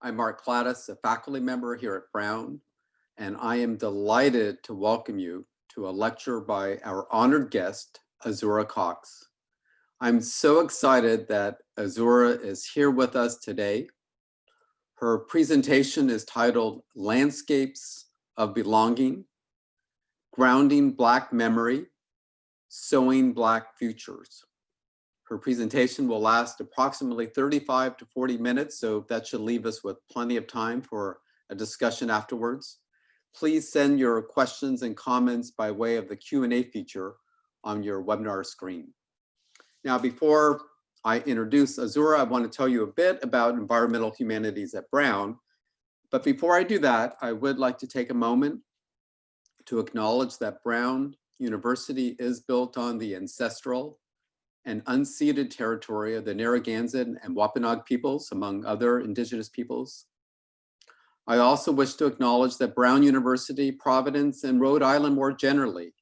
I'm Mark Cladis, a faculty member here at Brown, and I am delighted to welcome you to a lecture by our honored guest, Azura Cox. I'm so excited that Azura is here with us today. Her presentation is titled Landscapes of Belonging, Grounding Black Memory, Sowing Black Futures. Her presentation will last approximately 35 to 40 minutes, so that should leave us with plenty of time for a discussion afterwards. Please send your questions and comments by way of the Q&A feature on your webinar screen. Now, before I introduce Azura, I want to tell you a bit about environmental humanities at Brown. But before I do that, I would like to take a moment to acknowledge that Brown University is built on the ancestral and unceded territory of the Narragansett and Wampanoag peoples, among other indigenous peoples. I also wish to acknowledge that Brown University, Providence, and Rhode Island more generally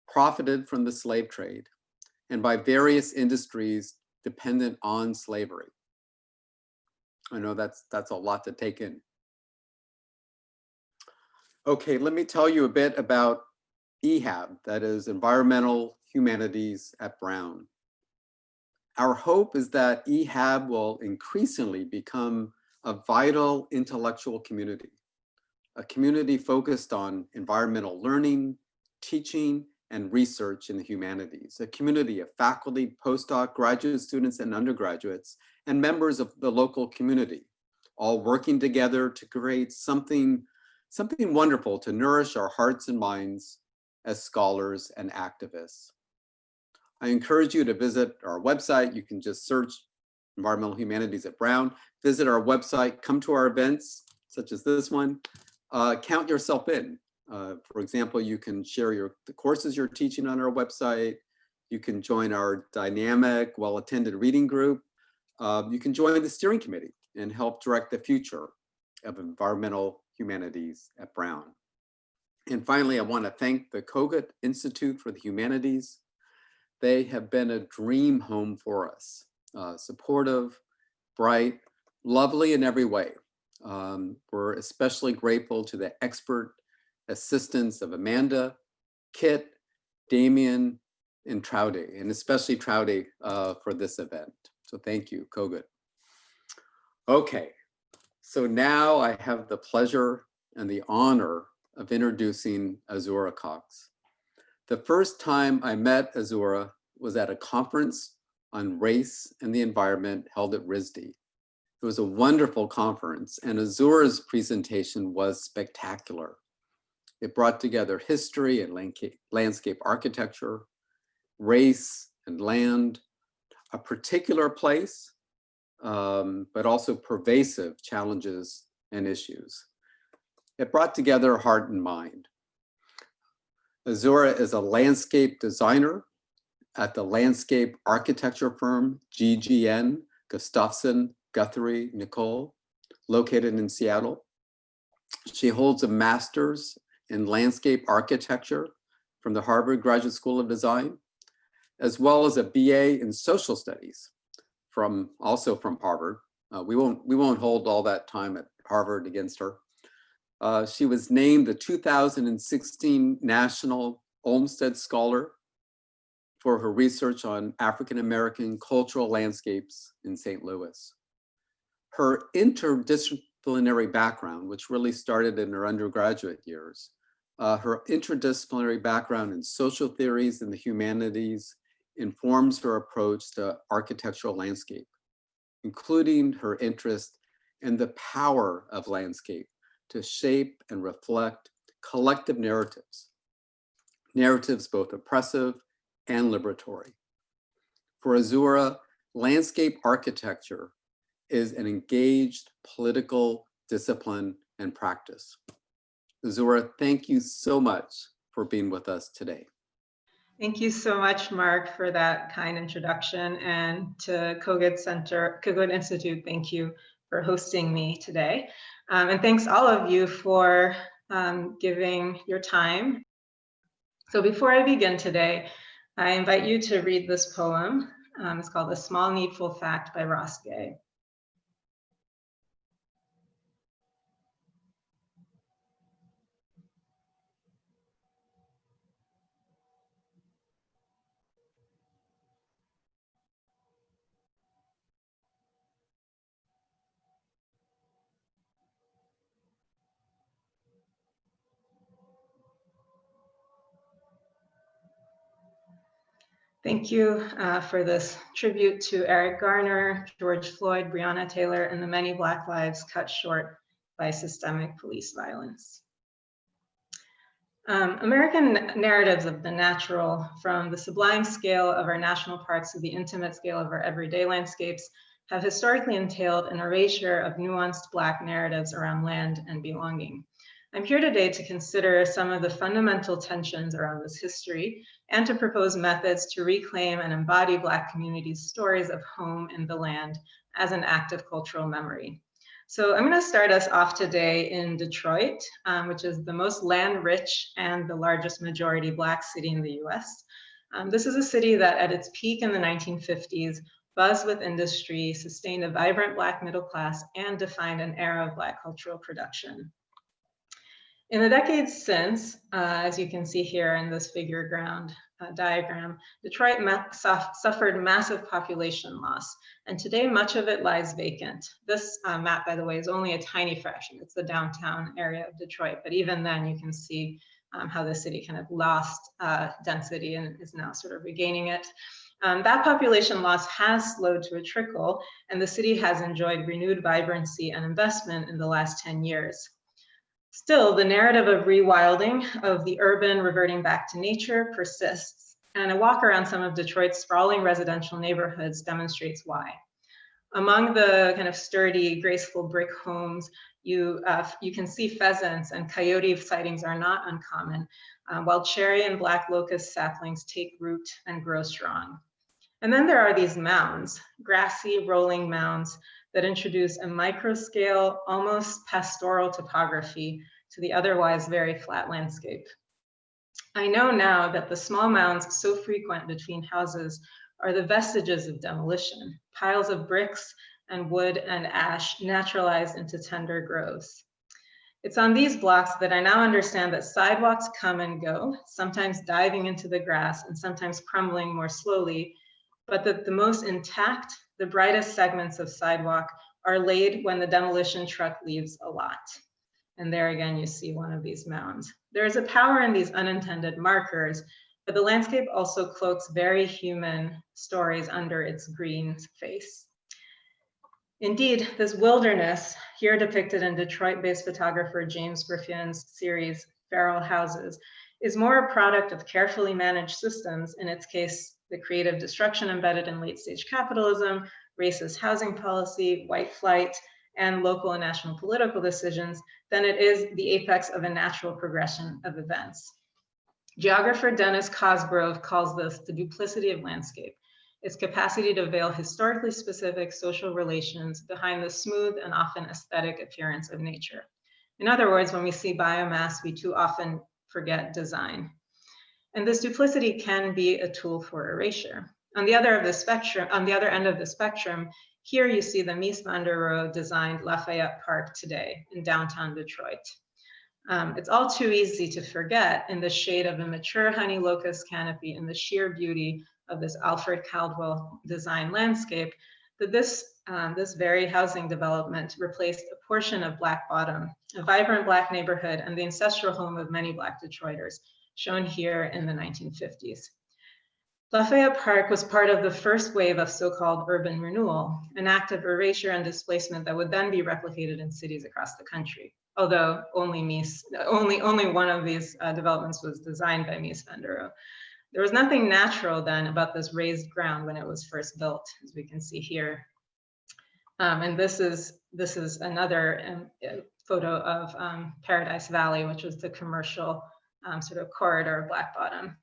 profited from the slave trade and by various industries dependent on slavery. I know that's a lot to take in. Okay, let me tell you a bit about EHAB, that is Environmental Humanities at Brown. Our hope is that EHAB will increasingly become a vital intellectual community, a community focused on environmental learning, teaching, and research in the humanities, a community of faculty, postdoc, graduate students, and undergraduates, and members of the local community, all working together to create something wonderful to nourish our hearts and minds as scholars and activists. I encourage you to visit our website. You can just search Environmental Humanities at Brown, visit our website, come to our events, such as this one, count yourself in. For example, you can share the courses you're teaching on our website. You can join our dynamic, well-attended reading group. You can join the steering committee and help direct the future of environmental humanities at Brown. And finally, I want to thank the Kogut Institute for the Humanities. They have been a dream home for us, supportive, bright, lovely in every way. We're especially grateful to the expert assistance of Amanda, Kit, Damien, and Troudy, and especially Troudy for this event. So thank you, Kogut. Okay, so now I have the pleasure and the honor of introducing Azura Cox. The first time I met Azura was at a conference on race and the environment held at RISD. It was a wonderful conference, and Azura's presentation was spectacular. It brought together history and landscape architecture, race and land, a particular place, but also pervasive challenges and issues. It brought together heart and mind. Azura is a landscape designer at the landscape architecture firm GGN, Gustafson, Guthrie, Nicole, located in Seattle. She holds a master's in landscape architecture from the Harvard Graduate School of Design, as well as a BA in social studies also from Harvard. We won't hold all that time at Harvard against her. She was named the 2016 National Olmsted Scholar for her research on African-American cultural landscapes in St. Louis. Her interdisciplinary background, which really started in her undergraduate years, her interdisciplinary background in social theories and the humanities informs her approach to architectural landscape, including her interest in the power of landscape to shape and reflect collective narratives both oppressive and liberatory. For Azura, landscape architecture is an engaged political discipline and practice. Azura, thank you so much for being with us today. Thank you so much, Mark, for that kind introduction, and to Kogut Institute, thank you for hosting me today. And thanks all of you for giving your time. So before I begin today, I invite you to read this poem. It's called A Small Needful Fact by Ross Gay. Thank you for this tribute to Eric Garner, George Floyd, Breonna Taylor, and the many Black lives cut short by systemic police violence. American narratives of the natural, from the sublime scale of our national parks to the intimate scale of our everyday landscapes, have historically entailed an erasure of nuanced Black narratives around land and belonging. I'm here today to consider some of the fundamental tensions around this history and to propose methods to reclaim and embody Black communities' stories of home and the land as an act of cultural memory. So I'm going to start us off today in Detroit, which is the most land-rich and the largest majority Black city in the US. This is a city that at its peak in the 1950s buzzed with industry, sustained a vibrant Black middle class, and defined an era of Black cultural production. In the decades since, as you can see here in this figure ground diagram, Detroit suffered massive population loss, and today much of it lies vacant. This map, by the way, is only a tiny fraction. It's the downtown area of Detroit, but even then you can see how the city kind of lost density and is now sort of regaining it. That population loss has slowed to a trickle, and the city has enjoyed renewed vibrancy and investment in the last 10 years. Still, the narrative of rewilding, of the urban reverting back to nature, persists, and a walk around some of Detroit's sprawling residential neighborhoods demonstrates why. Among the kind of sturdy, graceful brick homes, you can see pheasants, and coyote sightings are not uncommon, while cherry and black locust saplings take root and grow strong. And then there are these mounds, grassy, rolling mounds that introduce a microscale, almost pastoral topography to the otherwise very flat landscape. I know now that the small mounds so frequent between houses are the vestiges of demolition, piles of bricks and wood and ash naturalized into tender growths. It's on these blocks that I now understand that sidewalks come and go, sometimes diving into the grass and sometimes crumbling more slowly, but that the most intact, the brightest segments of sidewalk are laid when the demolition truck leaves a lot. And there again, you see one of these mounds. There is a power in these unintended markers, but the landscape also cloaks very human stories under its green face. Indeed, this wilderness, here depicted in Detroit-based photographer James Griffin's series, Feral Houses, is more a product of carefully managed systems, in its case, the creative destruction embedded in late-stage capitalism, racist housing policy, white flight, and local and national political decisions, than it is the apex of a natural progression of events. Geographer Dennis Cosgrove calls this the duplicity of landscape, its capacity to veil historically specific social relations behind the smooth and often aesthetic appearance of nature. In other words, when we see biomass, we too often forget design. And this duplicity can be a tool for erasure. On the other end of the spectrum, here you see the Mies van der Rohe designed Lafayette Park today in downtown Detroit. It's all too easy to forget in the shade of a mature honey locust canopy and the sheer beauty of this Alfred Caldwell design landscape that this very housing development replaced a portion of Black Bottom, a vibrant Black neighborhood and the ancestral home of many Black Detroiters, shown here in the 1950s. Lafayette Park was part of the first wave of so-called urban renewal, an act of erasure and displacement that would then be replicated in cities across the country. Although only one of these developments was designed by Mies van der Rohe. There was nothing natural then about this raised ground when it was first built, as we can see here. And this is another photo of Paradise Valley, which was the commercial sort of corridor of Black Bottom.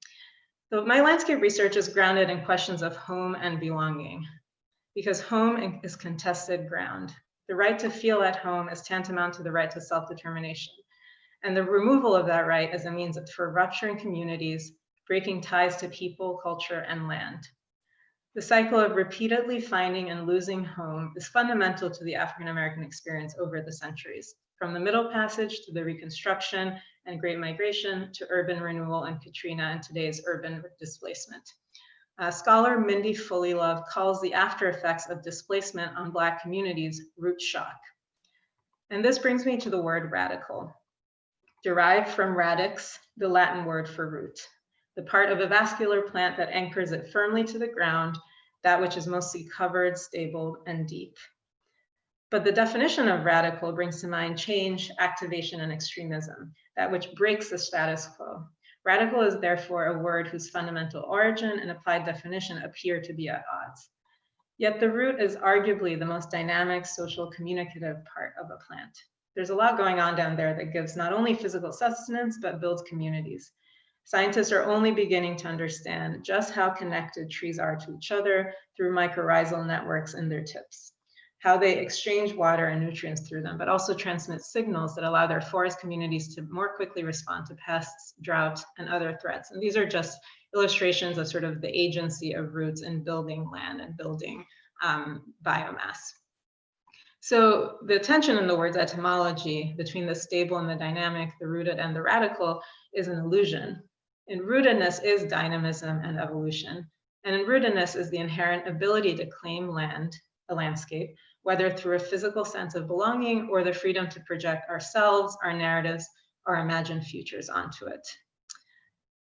So my landscape research is grounded in questions of home and belonging, because home is contested ground. The right to feel at home is tantamount to the right to self-determination. And the removal of that right is a means for rupturing communities, breaking ties to people, culture, and land. The cycle of repeatedly finding and losing home is fundamental to the African-American experience over the centuries, from the Middle Passage to the Reconstruction and Great Migration to urban renewal and Katrina and today's urban displacement. Scholar Mindy Fullilove calls the after effects of displacement on Black communities root shock. And this brings me to the word radical, derived from radix, the Latin word for root. the part of a vascular plant that anchors it firmly to the ground, that which is mostly covered, stable, and deep. But the definition of radical brings to mind change, activation, and extremism, that which breaks the status quo. Radical is therefore a word whose fundamental origin and applied definition appear to be at odds. Yet the root is arguably the most dynamic, social, communicative part of a plant. There's a lot going on down there that gives not only physical sustenance, but builds communities. Scientists are only beginning to understand just how connected trees are to each other through mycorrhizal networks in their tips, how they exchange water and nutrients through them, but also transmit signals that allow their forest communities to more quickly respond to pests, drought, and other threats. And these are just illustrations of sort of the agency of roots in building land and building biomass. So the tension in the word's etymology between the stable and the dynamic, the rooted and the radical, is an illusion. In rootedness is dynamism and evolution. And in rootedness is the inherent ability to claim land, a landscape, whether through a physical sense of belonging or the freedom to project ourselves, our narratives, or imagined futures onto it.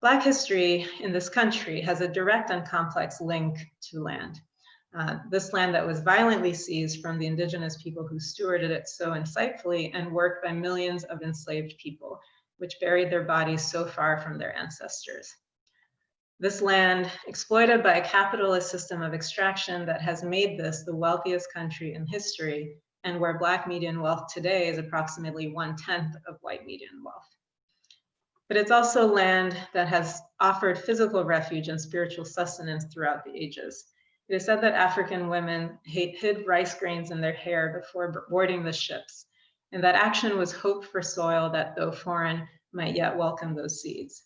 Black history in this country has a direct and complex link to land. This land that was violently seized from the indigenous people who stewarded it so insightfully and worked by millions of enslaved people, which buried their bodies so far from their ancestors. This land, exploited by a capitalist system of extraction that has made this the wealthiest country in history, and where Black median wealth today is approximately 1/10 of white median wealth. But it's also land that has offered physical refuge and spiritual sustenance throughout the ages. It is said that African women hid rice grains in their hair before boarding the ships, and that action was hope for soil that, though foreign, might yet welcome those seeds.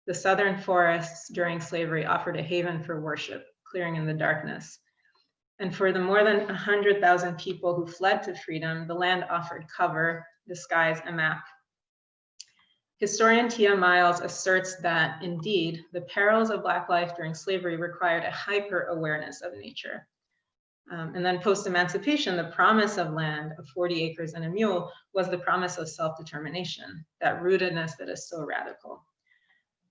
The southern forests during slavery offered a haven for worship, clearing in the darkness. And for the more than 100,000 people who fled to freedom, the land offered cover, disguise, and map. Historian Tia Miles asserts that, indeed, the perils of Black life during slavery required a hyper-awareness of nature. And then post-emancipation, the promise of land of 40 acres and a mule was the promise of self-determination, that rootedness that is so radical.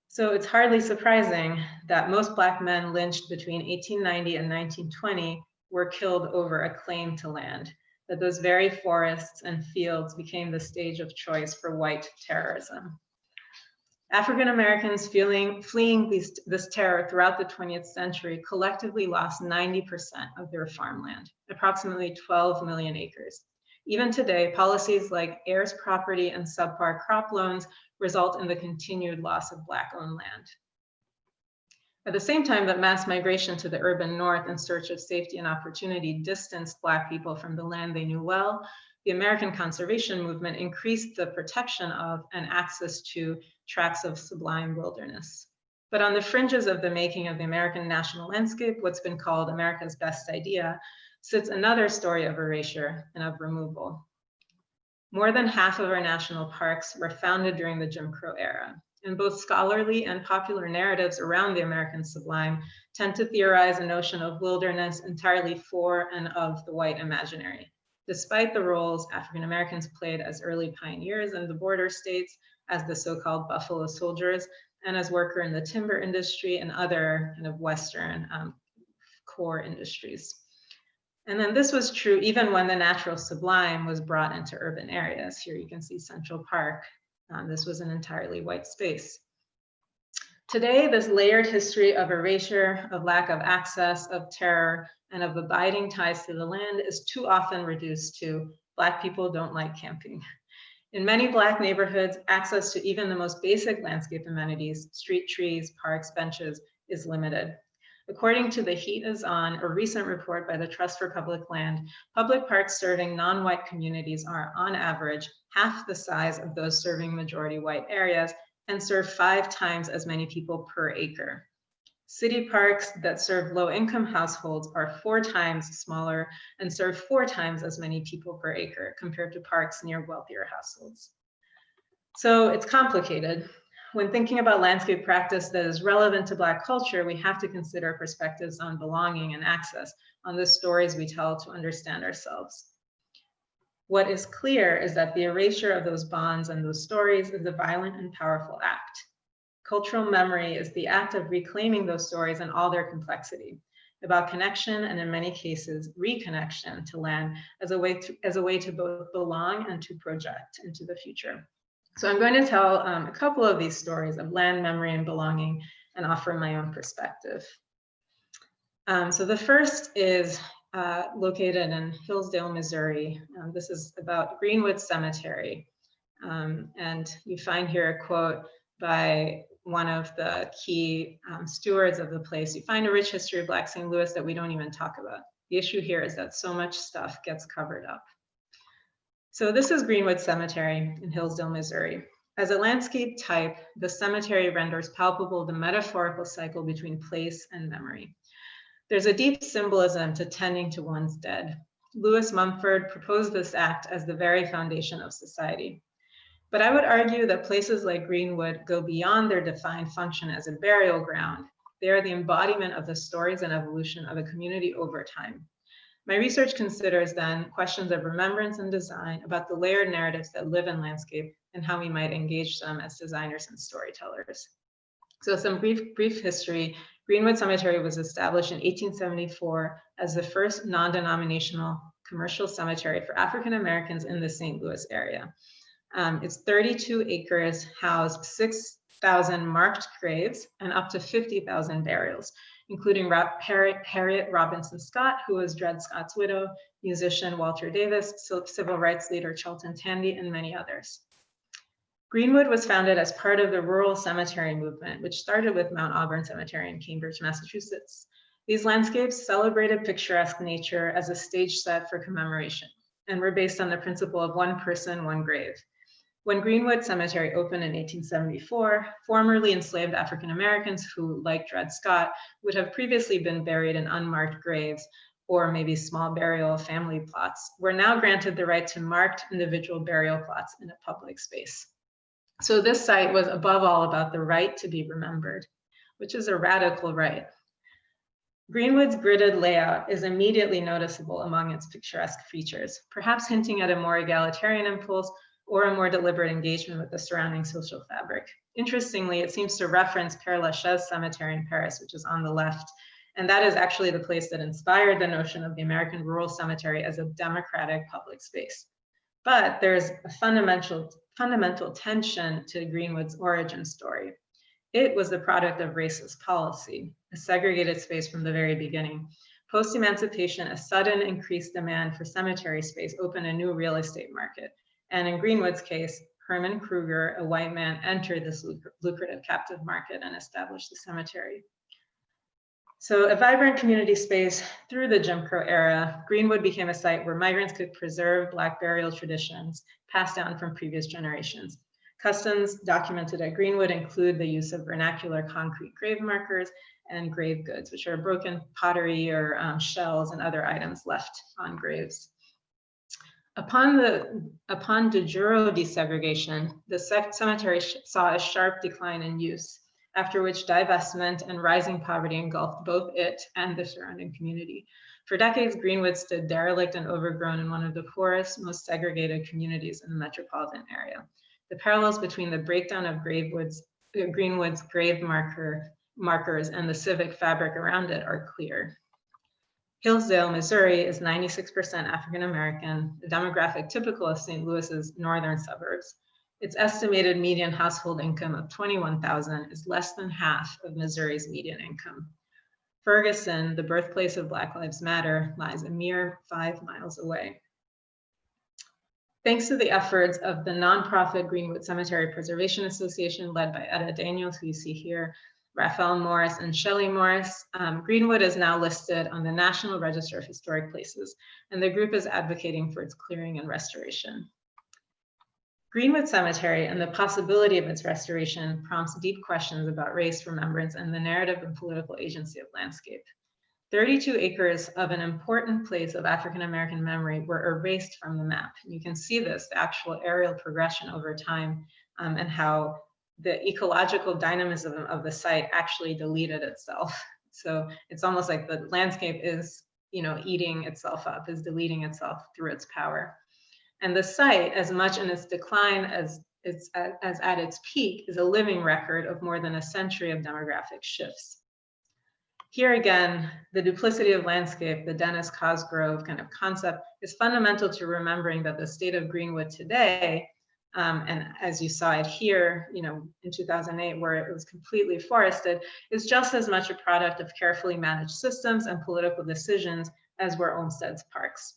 So it's hardly surprising that most Black men lynched between 1890 and 1920 were killed over a claim to land, that those very forests and fields became the stage of choice for white terrorism. African Americans fleeing this terror throughout the 20th century collectively lost 90% of their farmland, approximately 12 million acres. Even today, policies like heirs property and subpar crop loans result in the continued loss of Black-owned land. At the same time that mass migration to the urban north in search of safety and opportunity distanced Black people from the land they knew well, the American conservation movement increased the protection of and access to tracts of sublime wilderness. But on the fringes of the making of the American national landscape, what's been called America's best idea, sits another story of erasure and of removal. More than half of our national parks were founded during the Jim Crow era, and both scholarly and popular narratives around the American sublime tend to theorize a notion of wilderness entirely for and of the white imaginary, despite the roles African Americans played as early pioneers in the border states, as the so-called Buffalo Soldiers, and as worker in the timber industry and other kind of Western core industries. And then this was true even when the natural sublime was brought into urban areas. Here you can see Central Park. This was an entirely white space. Today, this layered history of erasure, of lack of access, of terror, and of abiding ties to the land is too often reduced to Black people don't like camping. In many Black neighborhoods, access to even the most basic landscape amenities, street trees, parks, benches, is limited. According to The Heat Is On, a recent report by the Trust for Public Land, public parks serving non-white communities are, on average, half the size of those serving majority white areas and serve 5 times as many people per acre. City parks that serve low-income households are 4 times smaller and serve 4 times as many people per acre compared to parks near wealthier households. So it's complicated. When thinking about landscape practice that is relevant to Black culture, we have to consider perspectives on belonging and access, on the stories we tell to understand ourselves. What is clear is that the erasure of those bonds and those stories is a violent and powerful act. Cultural memory is the act of reclaiming those stories in all their complexity, about connection and in many cases, reconnection to land as a way to both belong and to project into the future. So I'm going to tell a couple of these stories of land, memory, and belonging and offer my own perspective. So the first is located in Hillsdale, Missouri. This is about Greenwood Cemetery. And you find here a quote by one of the key stewards of the place. You find a rich history of Black St. Louis that we don't even talk about. The issue here is that so much stuff gets covered up. So this is Greenwood Cemetery in Hillsdale, Missouri. As a landscape type, the cemetery renders palpable the metaphorical cycle between place and memory. There's a deep symbolism to tending to one's dead. Lewis Mumford proposed this act as the very foundation of society. But I would argue that places like Greenwood go beyond their defined function as a burial ground. They are the embodiment of the stories and evolution of a community over time. My research considers then questions of remembrance and design about the layered narratives that live in landscape and how we might engage them as designers and storytellers. So some brief history. Greenwood Cemetery was established in 1874 as the first non-denominational commercial cemetery for African Americans in the St. Louis area. Its 32 acres housed 6,000 marked graves and up to 50,000 burials, including Harriet Robinson Scott, who was Dred Scott's widow, musician Walter Davis, civil rights leader Chelton Tandy, and many others. Greenwood was founded as part of the rural cemetery movement, which started with Mount Auburn Cemetery in Cambridge, Massachusetts. These landscapes celebrated picturesque nature as a stage set for commemoration and were based on the principle of one person, one grave. When Greenwood Cemetery opened in 1874, formerly enslaved African Americans who, like Dred Scott, would have previously been buried in unmarked graves or maybe small burial family plots, were now granted the right to marked individual burial plots in a public space. So this site was above all about the right to be remembered, which is a radical right. Greenwood's gridded layout is immediately noticeable among its picturesque features, perhaps hinting at a more egalitarian impulse or a more deliberate engagement with the surrounding social fabric. Interestingly, it seems to reference Père Lachaise Cemetery in Paris, which is on the left, and that is actually the place that inspired the notion of the American rural cemetery as a democratic public space. But there's a fundamental tension to Greenwood's origin story. It was the product of racist policy, a segregated space from the very beginning. Post-emancipation, a sudden increased demand for cemetery space opened a new real estate market. And in Greenwood's case, Herman Kruger, a white man, entered this lucrative captive market and established the cemetery. So a vibrant community space through the Jim Crow era, Greenwood became a site where migrants could preserve Black burial traditions passed down from previous generations. Customs documented at Greenwood include the use of vernacular concrete grave markers and grave goods, which are broken pottery or shells and other items left on graves. Upon de jure desegregation, the cemetery saw a sharp decline in use, after which divestment and rising poverty engulfed both it and the surrounding community. For decades, Greenwood stood derelict and overgrown in one of the poorest, most segregated communities in the metropolitan area. The parallels between the breakdown of Greenwood's grave markers and the civic fabric around it are clear. Hillsdale, Missouri is 96% African American, a demographic typical of St. Louis's northern suburbs. Its estimated median household income of $21,000 is less than half of Missouri's median income. Ferguson, the birthplace of Black Lives Matter, lies a mere 5 miles away. Thanks to the efforts of the nonprofit Greenwood Cemetery Preservation Association, led by Etta Daniels, who you see here, Raphael Morris, and Shelley Morris, Greenwood is now listed on the National Register of Historic Places, and the group is advocating for its clearing and restoration. Greenwood Cemetery and the possibility of its restoration prompts deep questions about race, remembrance, and the narrative and political agency of landscape. 32 acres of an important place of African American memory were erased from the map. You can see this, the actual aerial progression over time, and how the ecological dynamism of the site actually deleted itself. So it's almost like the landscape is, eating itself up, is deleting itself through its power. And the site, as much in its decline as is at its peak is a living record of more than a century of demographic shifts. Here again, the duplicity of landscape, the Dennis Cosgrove kind of concept, is fundamental to remembering that the state of Greenwood today, and as you saw it here, in 2008, where it was completely forested, is just as much a product of carefully managed systems and political decisions as were Olmsted's parks.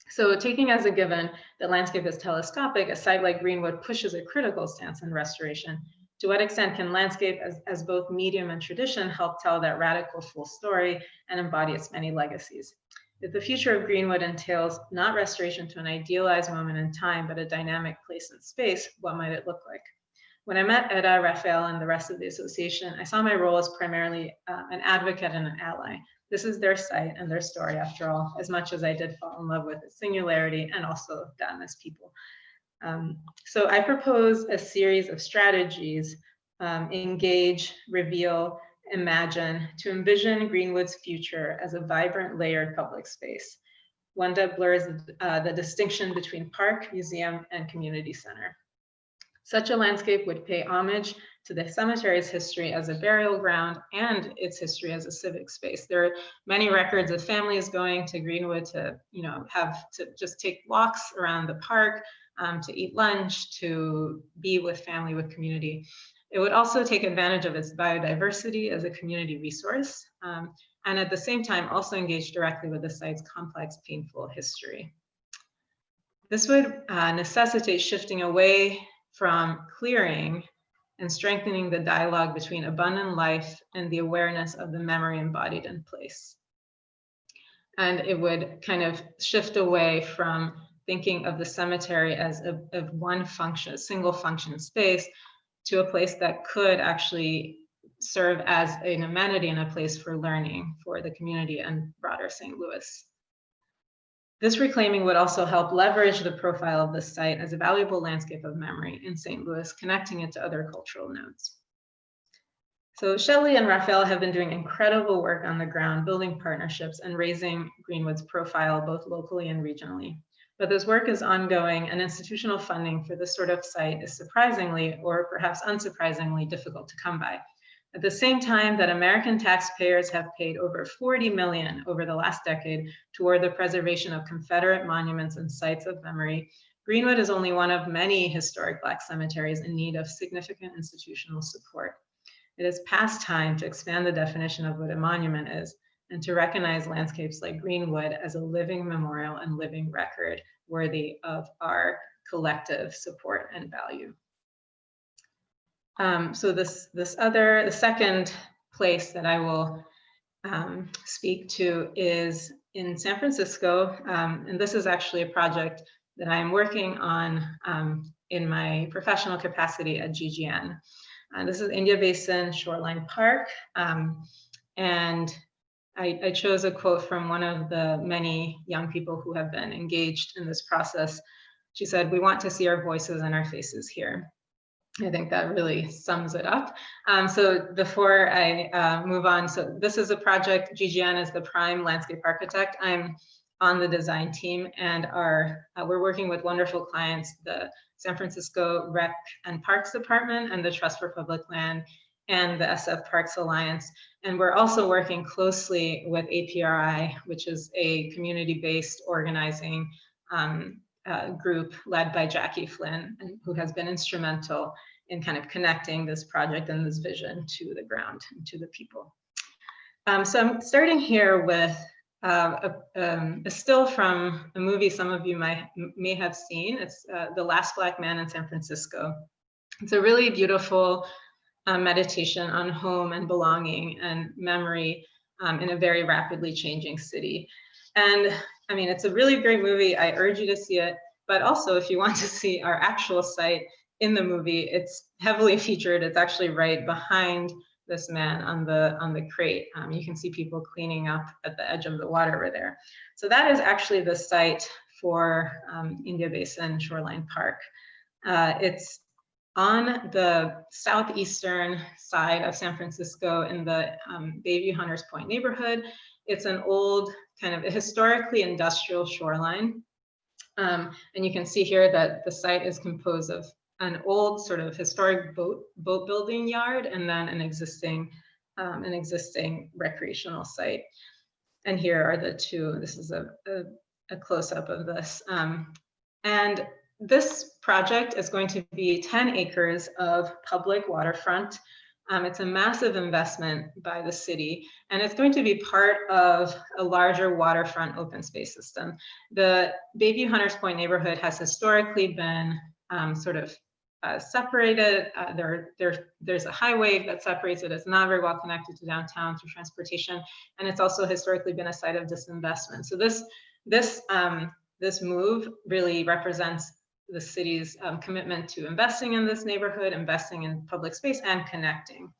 So taking as a given that landscape is telescopic, a site like Greenwood pushes a critical stance on restoration. To what extent can landscape as both medium and tradition help tell that radical full story and embody its many legacies? If the future of Greenwood entails not restoration to an idealized moment in time, but a dynamic place in space, what might it look like? When I met Edda, Raphael, and the rest of the association, I saw my role as primarily an advocate and an ally. This is their site and their story, after all, as much as I did fall in love with its singularity and also them as people. So I propose a series of strategies, engage, reveal, imagine, to envision Greenwood's future as a vibrant, layered public space, one that blurs the distinction between park, museum, and community center. Such a landscape would pay homage to the cemetery's history as a burial ground and its history as a civic space. There are many records of families going to Greenwood to, have to just take walks around the park, to eat lunch, to be with family, with community. It would also take advantage of its biodiversity as a community resource, and at the same time also engage directly with the site's complex, painful history. This would necessitate shifting away from clearing and strengthening the dialogue between abundant life and the awareness of the memory embodied in place. And it would kind of shift away from thinking of the cemetery as of one function, a single function space, to a place that could actually serve as an amenity and a place for learning for the community and broader St. Louis. This reclaiming would also help leverage the profile of the site as a valuable landscape of memory in St. Louis, connecting it to other cultural nodes. So Shelley and Raphael have been doing incredible work on the ground, building partnerships and raising Greenwood's profile both locally and regionally. But this work is ongoing, and institutional funding for this sort of site is surprisingly, or perhaps unsurprisingly, difficult to come by. At the same time that American taxpayers have paid over $40 million over the last decade toward the preservation of Confederate monuments and sites of memory, Greenwood is only one of many historic Black cemeteries in need of significant institutional support. It is past time to expand the definition of what a monument is and to recognize landscapes like Greenwood as a living memorial and living record worthy of our collective support and value. So the second place that I will speak to is in San Francisco, and this is actually a project that I'm working on in my professional capacity at GGN. This is India Basin Shoreline Park, and I chose a quote from one of the many young people who have been engaged in this process. She said, "We want to see our voices and our faces here." I think that really sums it up. So before I move on, so this is a project, GGN is the prime landscape architect. I'm on the design team, and we're working with wonderful clients, the San Francisco Rec and Parks Department and the Trust for Public Land and the SF Parks Alliance. And we're also working closely with APRI, which is a community-based organizing group led by Jackie Flynn, who has been instrumental in kind of connecting this project and this vision to the ground and to the people. So I'm starting here with a still from a movie some of you may have seen. It's The Last Black Man in San Francisco. It's a really beautiful meditation on home and belonging and memory in a very rapidly changing city. And I mean, it's a really great movie. I urge you to see it. But also, if you want to see our actual site in the movie, it's heavily featured. It's actually right behind this man on the crate. You can see people cleaning up at the edge of the water over there. So that is actually the site for India Basin Shoreline Park. It's on the southeastern side of San Francisco in the Bayview Hunters Point neighborhood. It's an old kind of a historically industrial shoreline. And you can see here that the site is composed of an old sort of historic boat building yard, and then an existing recreational site. And here are the two. This is a close-up of this. And this project is going to be 10 acres of public waterfront. It's a massive investment by the city, and it's going to be part of a larger waterfront open space system. The Bayview Hunters Point neighborhood has historically been sort of separated. There's a highway that separates it. It's not very well connected to downtown through transportation, and it's also historically been a site of disinvestment. So this move really represents the city's commitment to investing in this neighborhood, investing in public space, and connecting.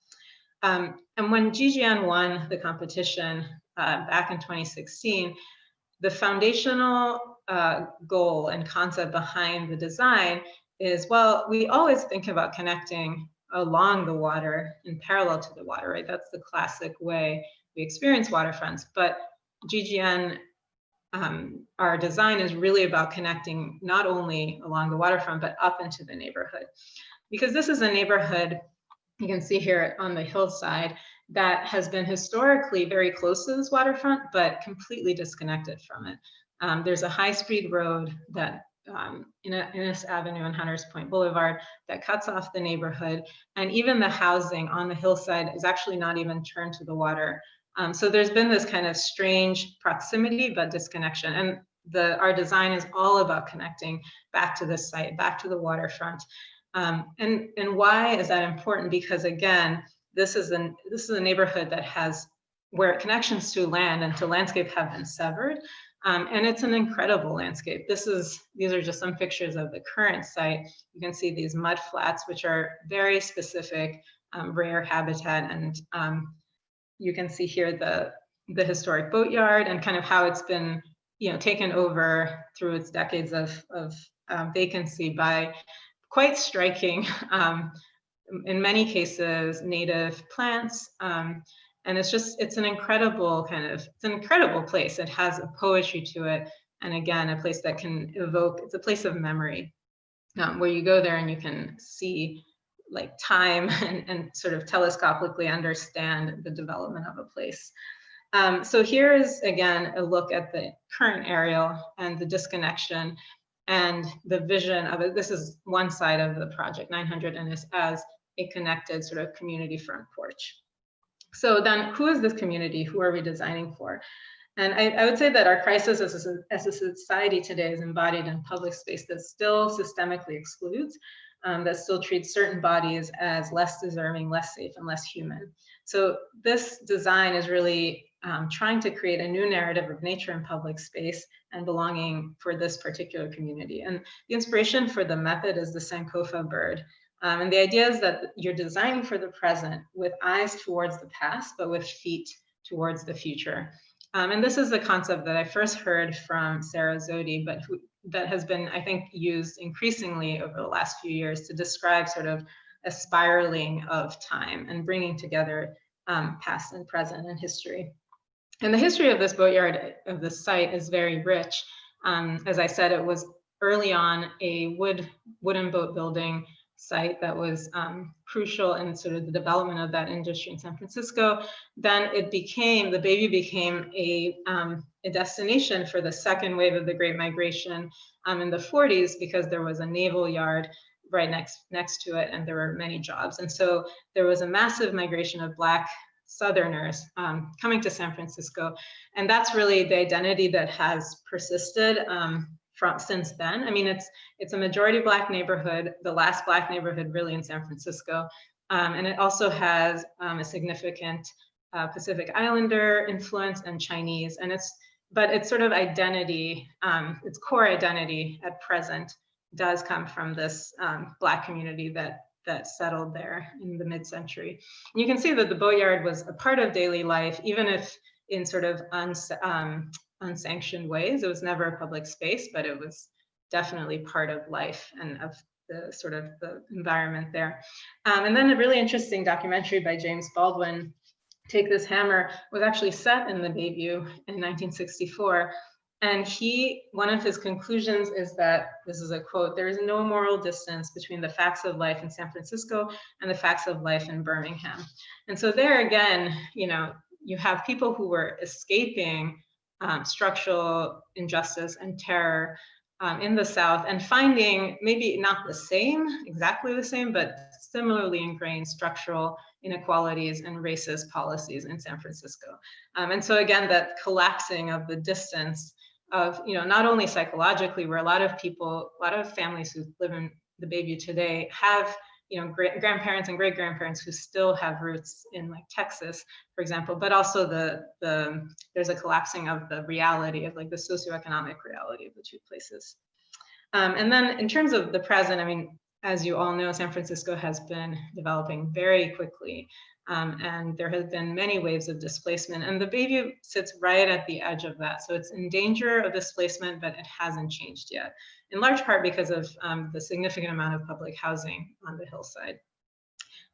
And when GGN won the competition back in 2016, the foundational goal and concept behind the design is, well, we always think about connecting along the water, in parallel to the water, right? That's the classic way we experience waterfronts. But GGN, our design is really about connecting not only along the waterfront, but up into the neighborhood. Because this is a neighborhood, you can see here on the hillside, that has been historically very close to this waterfront, but completely disconnected from it. There's a high-speed road that Innes Avenue and Hunters Point Boulevard that cuts off the neighborhood, and even the housing on the hillside is actually not even turned to the water. So there's been this kind of strange proximity but disconnection, and our design is all about connecting back to this site, back to the waterfront. And why is that important? Because again, this is a neighborhood that has, where connections to land and to landscape have been severed. And it's an incredible landscape. These are just some pictures of the current site. You can see these mud flats, which are very specific, rare habitat. And you can see here the historic boatyard and kind of how it's been, taken over through its decades of vacancy by quite striking, in many cases, native plants. And it's an incredible place. It has a poetry to it. And again, a place that can evoke, it's a place of memory, where you go there and you can see like time and sort of telescopically understand the development of a place. So here is, again, a look at the current aerial and the disconnection and the vision of it. This is one side of the project, 900 Innes, as a connected sort of community front porch. So then who is this community? Who are we designing for? And I would say that our crisis as a society today is embodied in public space that still systemically excludes, that still treats certain bodies as less deserving, less safe, and less human. So this design is really trying to create a new narrative of nature and public space and belonging for this particular community. And the inspiration for the method is the Sankofa bird. And the idea is that you're designing for the present with eyes towards the past, but with feet towards the future. And this is the concept that I first heard from Sarah Zodi, but that has been, I think, used increasingly over the last few years to describe sort of a spiraling of time and bringing together past and present and history. And the history of this boatyard, of this site, is very rich. As I said, it was early on a wooden boat building site that was crucial in sort of the development of that industry in San Francisco. Then the Bayview became a destination for the second wave of the Great Migration in the 40s, because there was a naval yard right next to it, and there were many jobs. And so there was a massive migration of Black Southerners coming to San Francisco. And that's really the identity that has persisted since then. I mean, it's a majority Black neighborhood, the last Black neighborhood really in San Francisco. And it also has a significant Pacific Islander influence and Chinese. But its sort of identity, its core identity at present does come from this Black community that settled there in the mid-century. You can see that the boatyard was a part of daily life, even if in sort of unsanctioned ways. It was never a public space, but it was definitely part of life and of the sort of the environment there. And then a really interesting documentary by James Baldwin, Take This Hammer, was actually set in the Bayview in 1964. And one of his conclusions is that, this is a quote, "There is no moral distance between the facts of life in San Francisco and the facts of life in Birmingham." And so there again, you have people who were escaping structural injustice and terror in the South and finding maybe not exactly the same, but similarly ingrained structural inequalities and racist policies in San Francisco. And so again, that collapsing of the distance of, not only psychologically, where a lot of families who live in the Bayview today have, grandparents and great grandparents who still have roots in like Texas, for example, but also there's a collapsing of the reality of like the socioeconomic reality of the two places. And then in terms of the present, I mean, as you all know, San Francisco has been developing very quickly. And there have been many waves of displacement, and the Bayview sits right at the edge of that. So it's in danger of displacement, but it hasn't changed yet, in large part because of the significant amount of public housing on the hillside.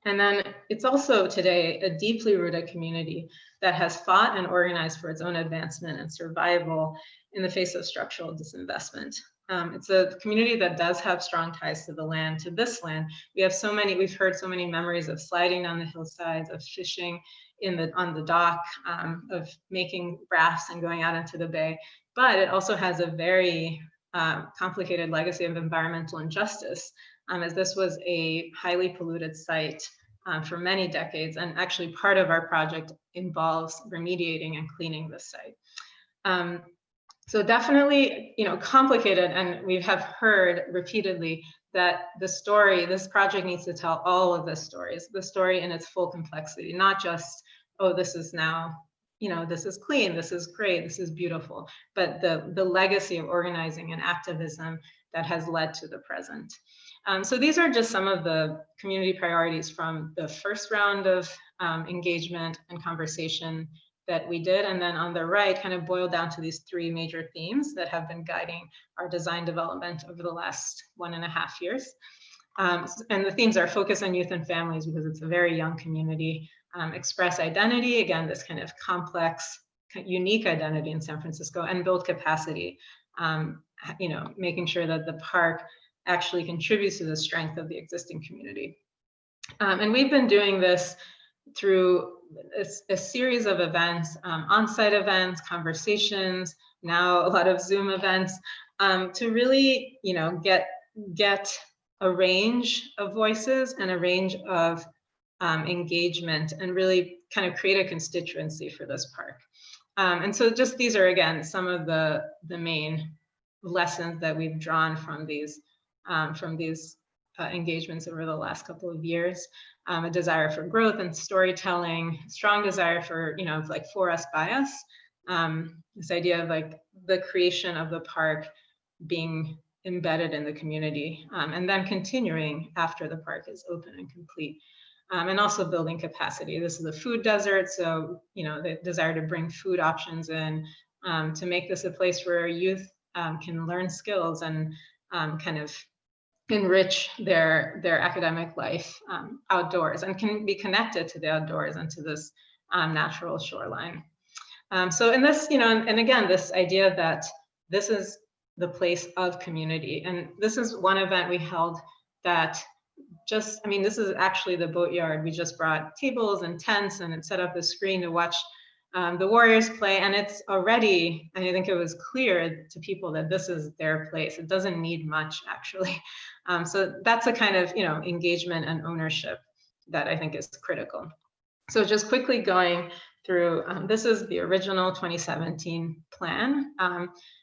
And then it's also today a deeply rooted community that has fought and organized for its own advancement and survival in the face of structural disinvestment. It's a community that does have strong ties to the land, to this land. We've heard so many memories of sliding down the hillsides, of fishing on the dock, of making rafts and going out into the bay. But it also has a very complicated legacy of environmental injustice, as this was a highly polluted site for many decades. And actually part of our project involves remediating and cleaning this site. So definitely, complicated, and we have heard repeatedly that this project needs to tell all of the stories, the story in its full complexity, not just, oh, this is now, this is clean, this is great, this is beautiful, but the legacy of organizing and activism that has led to the present. So these are just some of the community priorities from the first round of engagement and conversation that we did. And then on the right, kind of boiled down to these three major themes that have been guiding our design development over the last 1.5 years. And the themes are focus on youth and families because it's a very young community. Express identity, again, this kind of complex, unique identity in San Francisco, and build capacity, making sure that the park actually contributes to the strength of the existing community. And we've been doing this through a series of events, on-site events, conversations, now a lot of Zoom events, to really, get a range of voices and a range of engagement, and really kind of create a constituency for this park. And so just these are, again, some of the main lessons that we've drawn from these engagements over the last couple of years. A desire for growth and storytelling, strong desire for, like for us, by us. This idea of like the creation of the park being embedded in the community, and then continuing after the park is open and complete. And also building capacity. This is a food desert, so the desire to bring food options in, to make this a place where youth can learn skills and kind of enrich their academic life outdoors, and can be connected to the outdoors and to this natural shoreline. So in this, and again, this idea that this is the place of community. And this is one event we held that this is actually the boatyard. We just brought tables and tents and set up a screen to watch the Warriors play, and it's already, and I think it was clear to people that this is their place. It doesn't need much, actually. So that's a kind of, engagement and ownership that I think is critical. So just quickly going through, this is the original 2017 plan.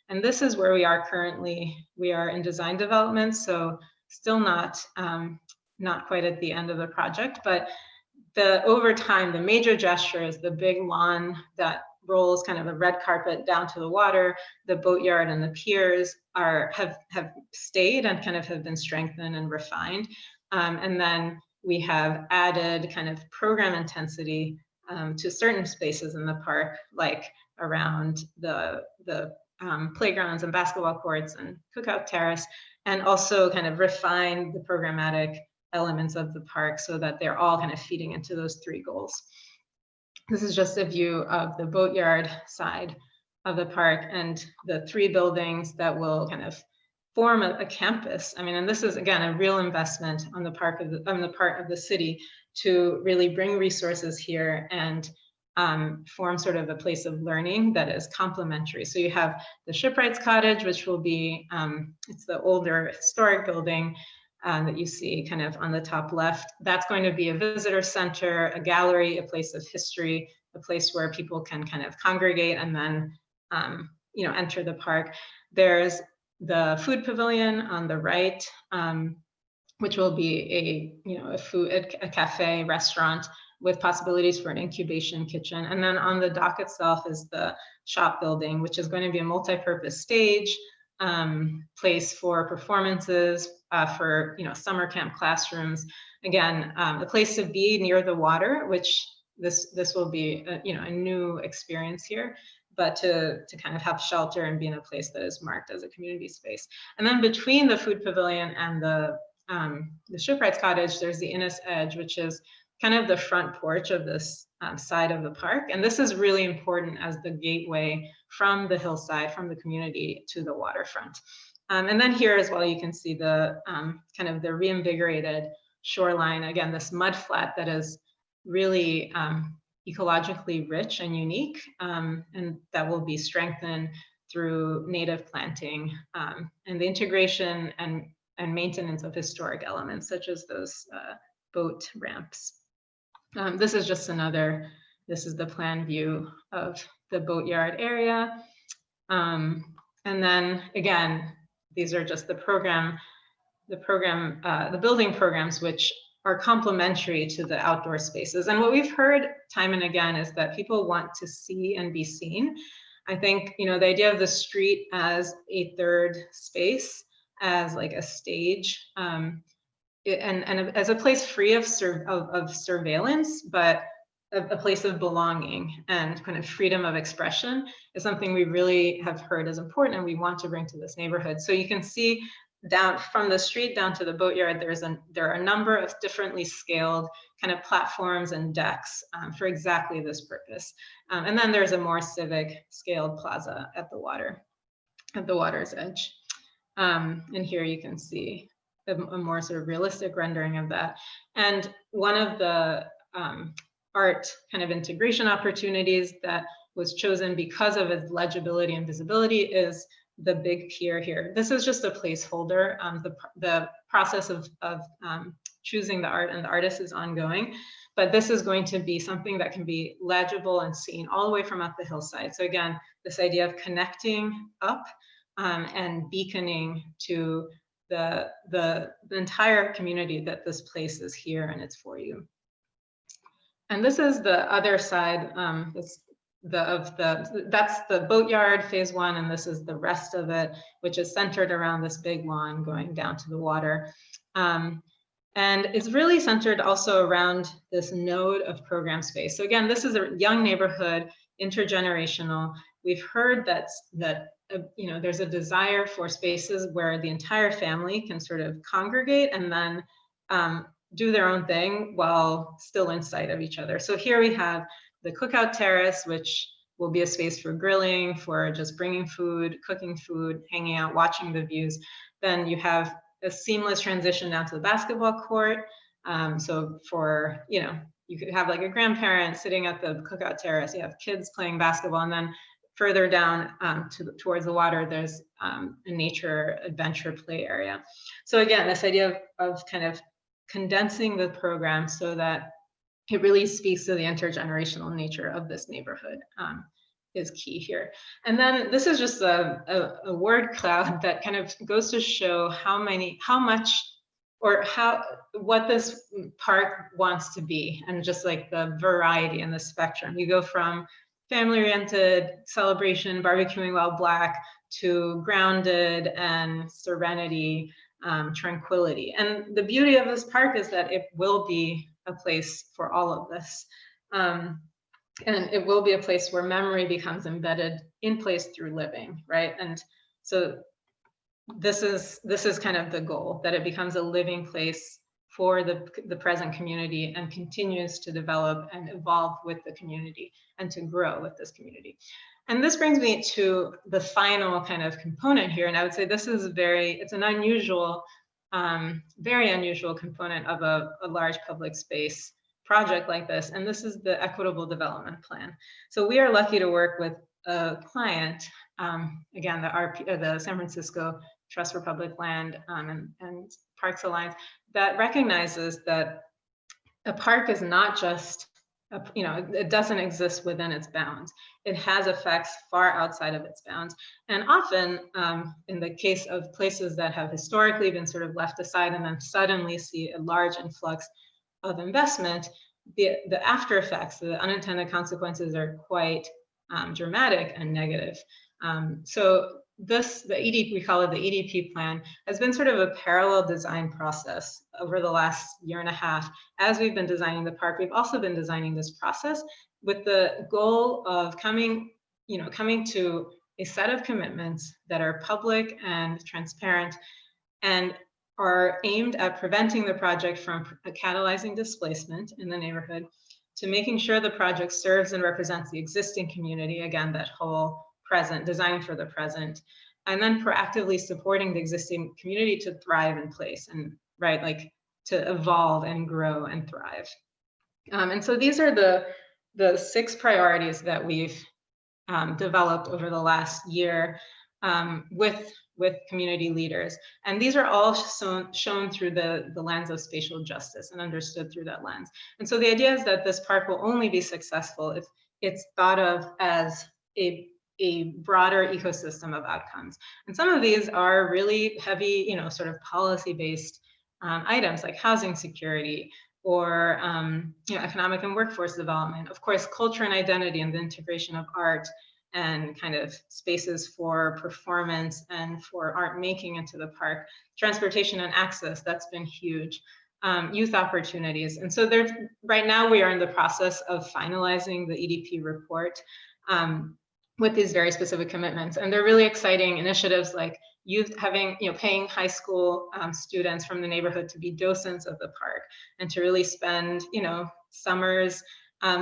And this is where we are currently. We are in design development, so still not quite at the end of the project, but over time, the major gesture is the big lawn that rolls kind of a red carpet down to the water. The boatyard and the piers have stayed and kind of have been strengthened and refined. And then we have added kind of program intensity to certain spaces in the park, like around the playgrounds and basketball courts and cookout terrace, and also kind of refined the programmatic elements of the park so that they're all kind of feeding into those three goals. This is just a view of the boatyard side of the park and the 3 buildings that will kind of form a campus. I mean, and this is again a real investment on the part of the city to really bring resources here and form sort of a place of learning that is complementary. So you have the Shipwrights Cottage, which will be, it's the older historic building that you see kind of on the top left. That's going to be a visitor center, a gallery, a place of history, a place where people can kind of congregate and then enter the park. There's the food pavilion on the right, which will be a cafe, restaurant with possibilities for an incubation kitchen. And then on the dock itself is the shop building, which is going to be a multi-purpose stage, place for performances, for summer camp classrooms. Again, a place to be near the water, which this will be a new experience here, but to kind of have shelter and be in a place that is marked as a community space. And then between the food pavilion and the Shipwrights Cottage, there's the Innes Edge, which is kind of the front porch of this side of the park. And this is really important as the gateway from the hillside, from the community to the waterfront. And then here as well, you can see the kind of the reinvigorated shoreline. Again, this mud flat that is really ecologically rich and unique, and that will be strengthened through native planting and the integration and maintenance of historic elements, such as those boat ramps. This is just this is the plan view of the boatyard area. And then again, these are just the building programs, which are complementary to the outdoor spaces. And what we've heard time and again is that people want to see and be seen. I think, the idea of the street as a third space, as like a stage, and as a place free of surveillance, but a place of belonging and kind of freedom of expression is something we really have heard is important and we want to bring to this neighborhood. So you can see down from the street down to the boatyard, there are a number of differently scaled kind of platforms and decks for exactly this purpose. And then there's a more civic scaled plaza at the water's edge. And here you can see a more sort of realistic rendering of that. And one of the art kind of integration opportunities that was chosen because of its legibility and visibility is the big pier here. This is just a placeholder. The process of choosing the art and the artist is ongoing, but this is going to be something that can be legible and seen all the way from up the hillside. So again, this idea of connecting up and beaconing to the entire community that this place is here and it's for you. And this is the other side. That's the boatyard phase 1, and this is the rest of it, which is centered around this big lawn going down to the water. And it's really centered also around this node of program space. So again, this is a young neighborhood, intergenerational. We've heard that there's a desire for spaces where the entire family can sort of congregate and then do their own thing while still in sight of each other. So here we have the cookout terrace, which will be a space for grilling, for just bringing food, cooking food, hanging out, watching the views. Then you have a seamless transition down to the basketball court. So for, you could have like a grandparent sitting at the cookout terrace, you have kids playing basketball, and then further down towards the water, there's a nature adventure play area. So again, this idea of kind of condensing the program so that it really speaks to the intergenerational nature of this neighborhood is key here. And then this is just a word cloud that kind of goes to show what this park wants to be, and just like the variety and the spectrum. You go from family-oriented celebration, barbecuing while black, to grounded and serenity, tranquility. And the beauty of this park is that it will be a place for all of this. And it will be a place where memory becomes embedded in place through living, right? And so this is kind of the goal, that it becomes a living place for the present community and continues to develop and evolve with the community and to grow with this community. And this brings me to the final kind of component here. And I would say this is it's an unusual, very unusual component of a large public space project like this. And this is the Equitable Development Plan. So we are lucky to work with a client, again, the San Francisco Trust for Public Land and Parks Alliance, that recognizes that a park is not just, it doesn't exist within its bounds. It has effects far outside of its bounds. And often, in the case of places that have historically been sort of left aside and then suddenly see a large influx of investment, the after effects, the unintended consequences are quite dramatic and negative. So the EDP, we call it the EDP plan, has been sort of a parallel design process over the last year and a half. As we've been designing the park, we've also been designing this process with the goal of coming to a set of commitments that are public and transparent and are aimed at preventing the project from catalyzing displacement in the neighborhood, to making sure the project serves and represents the existing community, again, that whole present, designed for the present, and then proactively supporting the existing community to thrive in place and, right, like to evolve and grow and thrive. And so these are the 6 priorities that we've developed over the last year with community leaders. And these are all shown through the lens of spatial justice and understood through that lens. And so the idea is that this park will only be successful if it's thought of as a broader ecosystem of outcomes. And some of these are really heavy, sort of policy-based items like housing security or economic and workforce development. Of course, culture and identity and the integration of art and kind of spaces for performance and for art making into the park. Transportation and access, that's been huge. Youth opportunities. And so right now we are in the process of finalizing the EDP report with these very specific commitments. And they're really exciting initiatives like youth paying high school students from the neighborhood to be docents of the park and to really spend, summers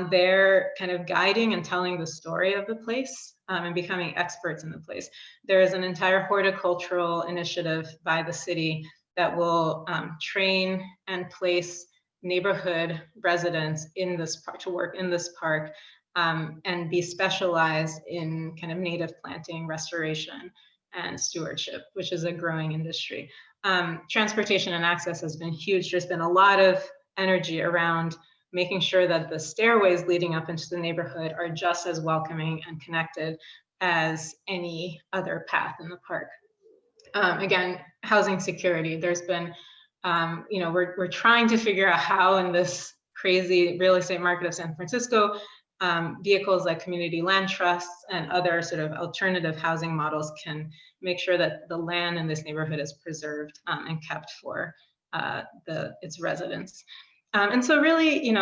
there kind of guiding and telling the story of the place and becoming experts in the place. There is an entire horticultural initiative by the city that will train and place neighborhood residents in this park to work in this park and be specialized in kind of native planting, restoration, and stewardship, which is a growing industry. Transportation and access has been huge. There's been a lot of energy around making sure that the stairways leading up into the neighborhood are just as welcoming and connected as any other path in the park. Again, housing security. There's been, we're trying to figure out how in this crazy real estate market of San Francisco, vehicles like community land trusts and other sort of alternative housing models can make sure that the land in this neighborhood is preserved and kept for its residents. And so really,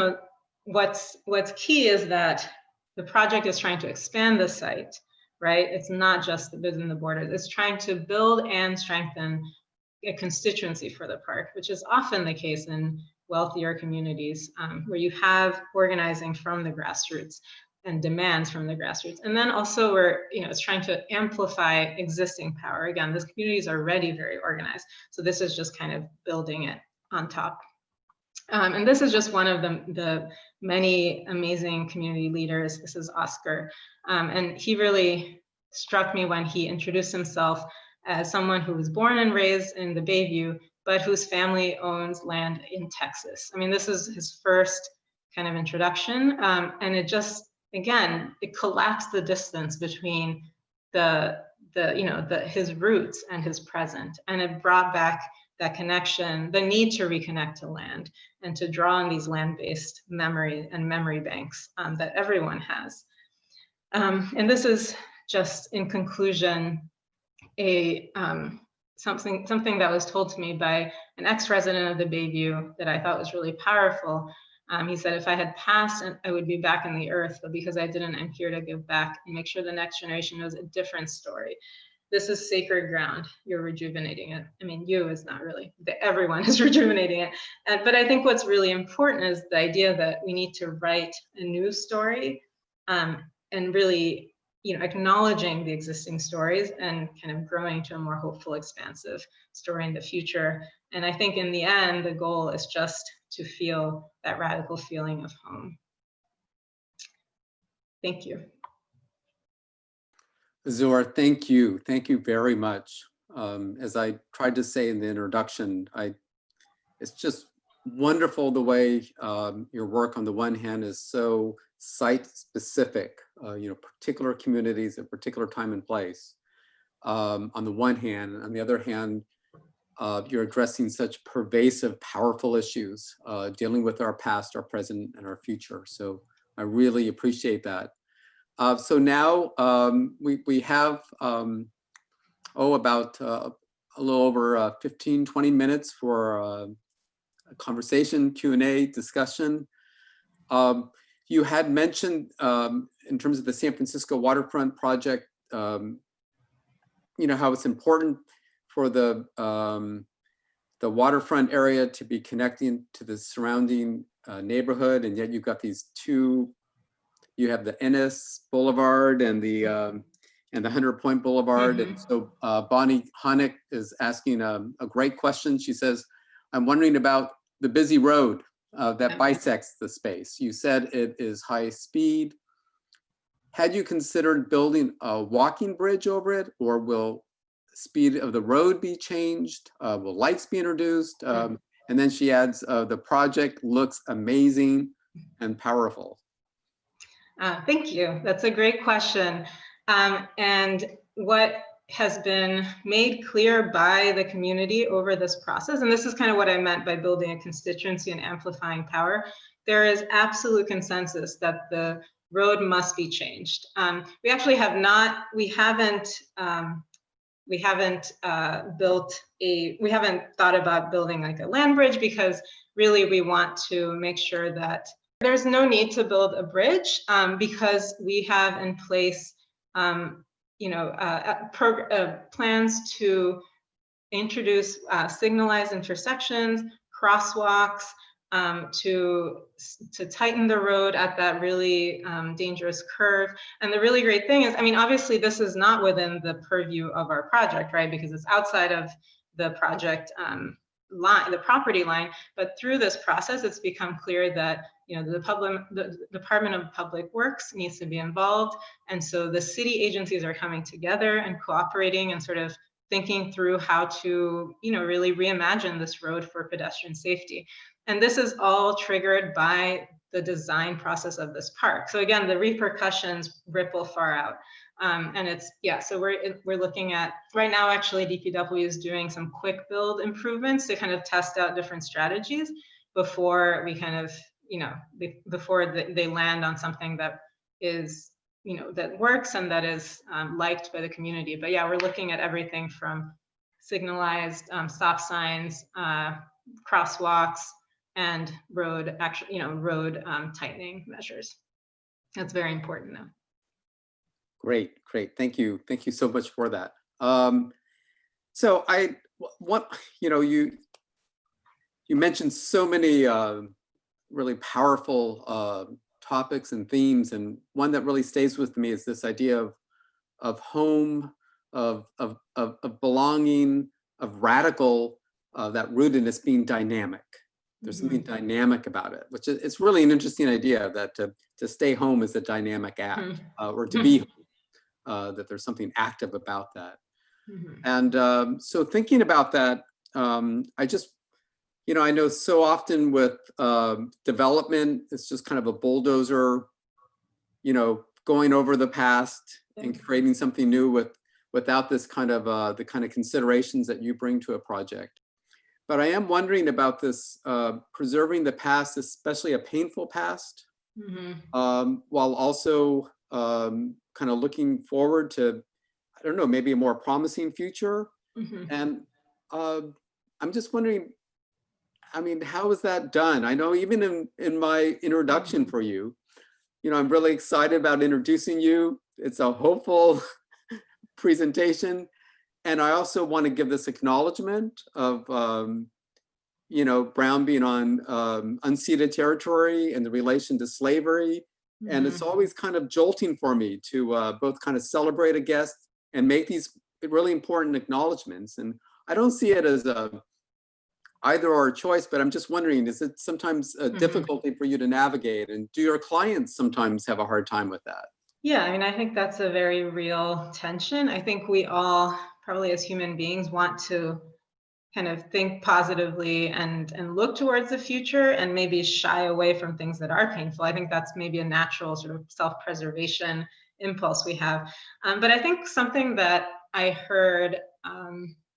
what's key is that the project is trying to expand the site, right? It's not just within the borders. It's trying to build and strengthen a constituency for the park, which is often the case in wealthier communities where you have organizing from the grassroots and demands from the grassroots. And then also it's trying to amplify existing power. Again, these communities are already very organized. So this is just kind of building it on top. And this is just one of the many amazing community leaders. This is Oscar. And he really struck me when he introduced himself as someone who was born and raised in the Bayview, but whose family owns land in Texas. I mean, this is his first kind of introduction. And it just, again, it collapsed the distance between his roots and his present. And it brought back that connection, the need to reconnect to land and to draw on these land-based memory and memory banks that everyone has. And this is just in conclusion, something that was told to me by an ex-resident of the Bayview that I thought was really powerful. He said, if I had passed, I would be back in the earth, but because I didn't, I'm here to give back and make sure the next generation knows a different story. this is sacred ground. You're rejuvenating it. I mean, you is not really, everyone is rejuvenating it. But I think what's really important is the idea that we need to write a new story, and really, acknowledging the existing stories and kind of growing to a more hopeful, expansive story in the future. And I think in the end, the goal is just to feel that radical feeling of home. Thank you. Azur, thank you. Thank you very much. As I tried to say in the introduction, it's just wonderful the way your work on the one hand is so site specific, particular communities at particular time and place on the one hand. On the other hand, you're addressing such pervasive, powerful issues dealing with our past, our present, and our future. So I really appreciate that. So now we have, about a little over 15, 20 minutes for a conversation, Q&A, discussion. You had mentioned in terms of the San Francisco waterfront project, how it's important for the waterfront area to be connecting to the surrounding neighborhood, and yet you've got these two. You have the Ennis Boulevard and the 100 Point Boulevard. Mm-hmm. And so Bonnie Honick is asking a great question. She says, I'm wondering about the busy road that bisects the space. You said it is high speed. Had you considered building a walking bridge over it, or will speed of the road be changed? Will lights be introduced? And then she adds, the project looks amazing and powerful. Thank you. That's a great question. And what has been made clear by the community over this process, and this is kind of what I meant by building a constituency and amplifying power, there is absolute consensus that the road must be changed. We actually have not, we haven't thought about building like a land bridge, because really we want to make sure that there's no need to build a bridge, because we have in place, plans to introduce signalized intersections, crosswalks, to tighten the road at that really dangerous curve. And the really great thing is, I mean, obviously this is not within the purview of our project, right? Because it's outside of the project line, the property line. But through this process, it's become clear that the Department of Public Works needs to be involved. And so the city agencies are coming together and cooperating and sort of thinking through how to, really reimagine this road for pedestrian safety. And this is all triggered by the design process of this park. So again, the repercussions ripple far out. And it's, so we're looking at, right now actually DPW is doing some quick build improvements to kind of test out different strategies before we kind of, before they land on something that is, that works and that is liked by the community. But yeah, we're looking at everything from signalized stop signs, crosswalks, and road tightening measures. That's very important now. Great. Thank you so much for that. So you mentioned so many really powerful topics and themes, and one that really stays with me is this idea of home, of belonging, of radical, that rootedness being dynamic. There's something dynamic about it, which is, it's really an interesting idea that to stay home is a dynamic act, or to be home, that there's something active about that. And so thinking about that, I just, I know so often with development, it's just kind of a bulldozer, going over the past and creating something new without this kind of the kind of considerations that you bring to a project. But I am wondering about this preserving the past, especially a painful past, while also kind of looking forward to, I don't know, maybe a more promising future. And I'm just wondering, I mean, how is that done? I know even in my introduction for you, I'm really excited about introducing you. It's a hopeful presentation. And I also want to give this acknowledgement of, Brown being on unceded territory and the relation to slavery. And it's always kind of jolting for me to both kind of celebrate a guest and make these really important acknowledgements. And I don't see it as a either or choice, but I'm just wondering, is it sometimes a difficulty for you to navigate? And do your clients sometimes have a hard time with that? Yeah, I mean, I think that's a very real tension. I think we all, probably as human beings, want to kind of think positively and look towards the future and maybe shy away from things that are painful. I think that's maybe a natural sort of self-preservation impulse we have. But I think something that I heard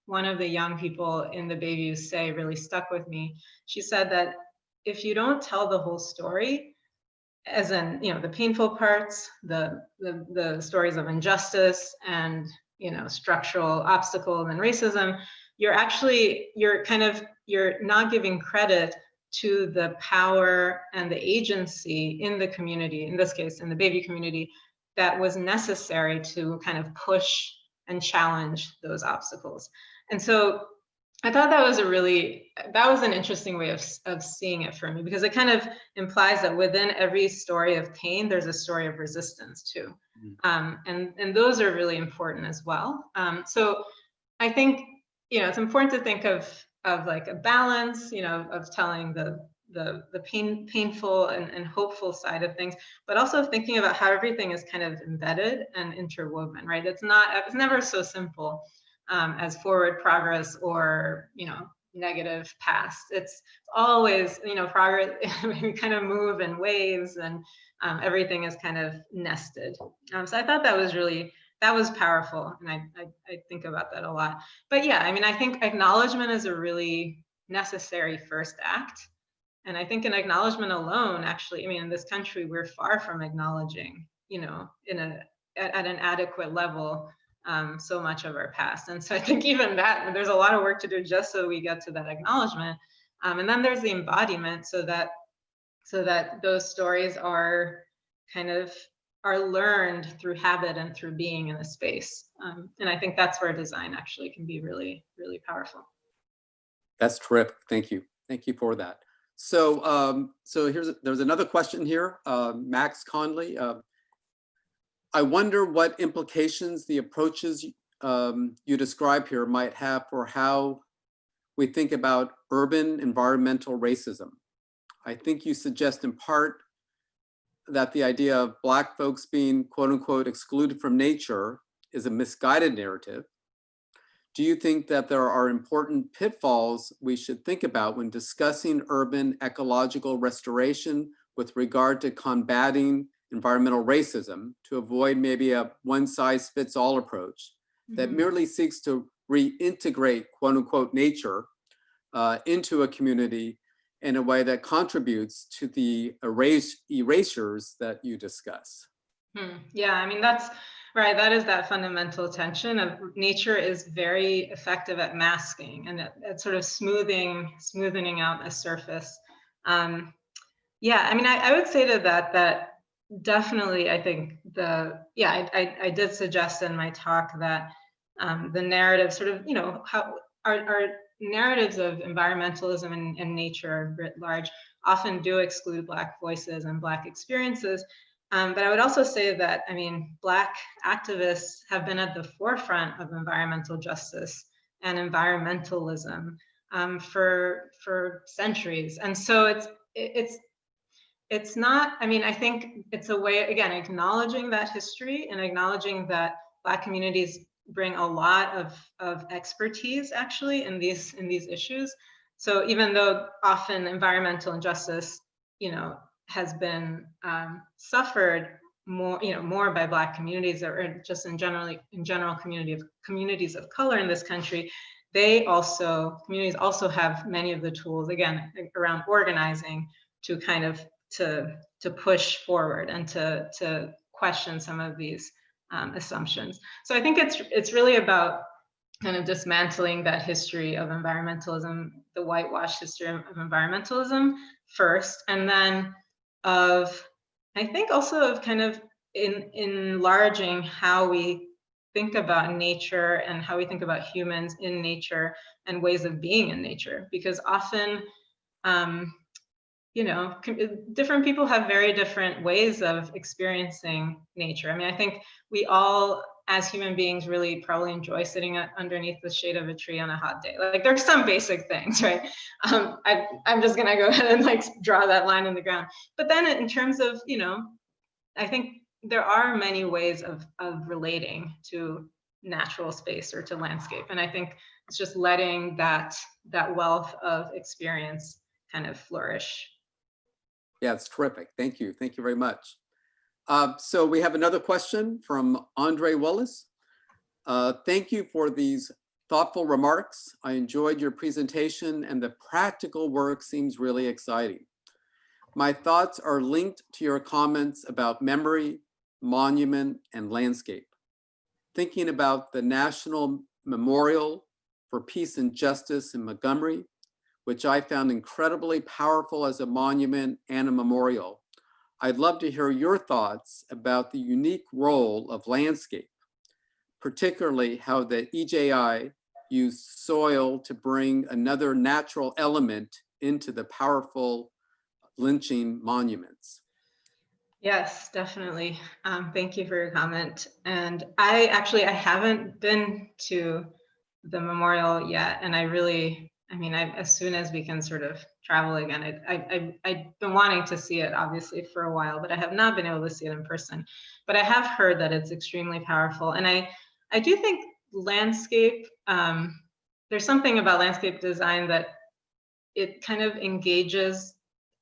one of the young people in the Bayview say really stuck with me. She said that if you don't tell the whole story, as in, the painful parts, the stories of injustice and, structural obstacles and racism, you're not giving credit to the power and the agency in the community, in this case, in the Bayview community, that was necessary to kind of push and challenge those obstacles. And so I thought that was an interesting way of seeing it for me, because it kind of implies that within every story of pain, there's a story of resistance too. And those are really important as well. So I think, it's important to think of like a balance, of telling the painful and hopeful side of things, but also thinking about how everything is kind of embedded and interwoven, right? It's never so simple as forward progress or, negative past. It's always, progress, we kind of move in waves, and everything is kind of nested. So I thought that was powerful. And I think about that a lot. But yeah, I mean, I think acknowledgement is a really necessary first act. And I think an acknowledgement alone, actually, I mean, in this country, we're far from acknowledging, at an adequate level, so much of our past. And so I think even that, there's a lot of work to do just so we get to that acknowledgement. And then there's the embodiment, so that those stories are learned through habit and through being in a space. And I think that's where design actually can be really, really powerful. That's terrific. Thank you. Thank you for that. So, there's another question here, Max Conley. I wonder what implications the approaches you describe here might have for how we think about urban environmental racism. I think you suggest in part that the idea of Black folks being quote unquote excluded from nature is a misguided narrative. Do you think that there are important pitfalls we should think about when discussing urban ecological restoration with regard to combating environmental racism, to avoid maybe a one-size-fits-all approach that merely seeks to reintegrate quote unquote nature into a community in a way that contributes to the erasures that you discuss? Yeah, I mean, that's right. That is that fundamental tension of nature is very effective at masking and at sort of smoothing out a surface. Yeah, I mean, I would say to that definitely, I think I did suggest in my talk that the narrative sort of, how our narratives of environmentalism and nature writ large often do exclude Black voices and Black experiences. But I would also say that, I mean, Black activists have been at the forefront of environmental justice and environmentalism for centuries. And so it's not, I mean, I think it's a way, again, acknowledging that history and acknowledging that Black communities bring a lot of expertise actually in these issues. So even though often environmental injustice, has been suffered more by Black communities or just in general communities of color in this country, communities also have many of the tools, again, around organizing to kind of to push forward and to question some of these assumptions. So I think it's really about kind of dismantling that history of environmentalism, the whitewashed history of environmentalism first, and then I think also of kind of enlarging how we think about nature and how we think about humans in nature and ways of being in nature, because often, you know, different people have very different ways of experiencing nature. I mean, I think we all, as human beings, really probably enjoy sitting underneath the shade of a tree on a hot day. Like, there's some basic things, right? I'm just gonna go ahead and like draw that line in the ground. But then in terms of, you know, I think there are many ways of relating to natural space or to landscape. And I think it's just letting that wealth of experience kind of flourish. Yeah, it's terrific. Thank you. Thank you very much. So we have another question from Andre Wallace. Thank you for these thoughtful remarks. I enjoyed your presentation and the practical work seems really exciting. My thoughts are linked to your comments about memory, monument, and landscape. Thinking about the National Memorial for Peace and Justice in Montgomery, which I found incredibly powerful as a monument and a memorial. I'd love to hear your thoughts about the unique role of landscape, particularly how the EJI used soil to bring another natural element into the powerful lynching monuments. Yes, definitely. Thank you for your comment. And I haven't been to the memorial yet. And I mean, as soon as we can sort of travel again, I've been wanting to see it obviously for a while, but I have not been able to see it in person. But I have heard that it's extremely powerful. And I do think landscape, there's something about landscape design that it kind of engages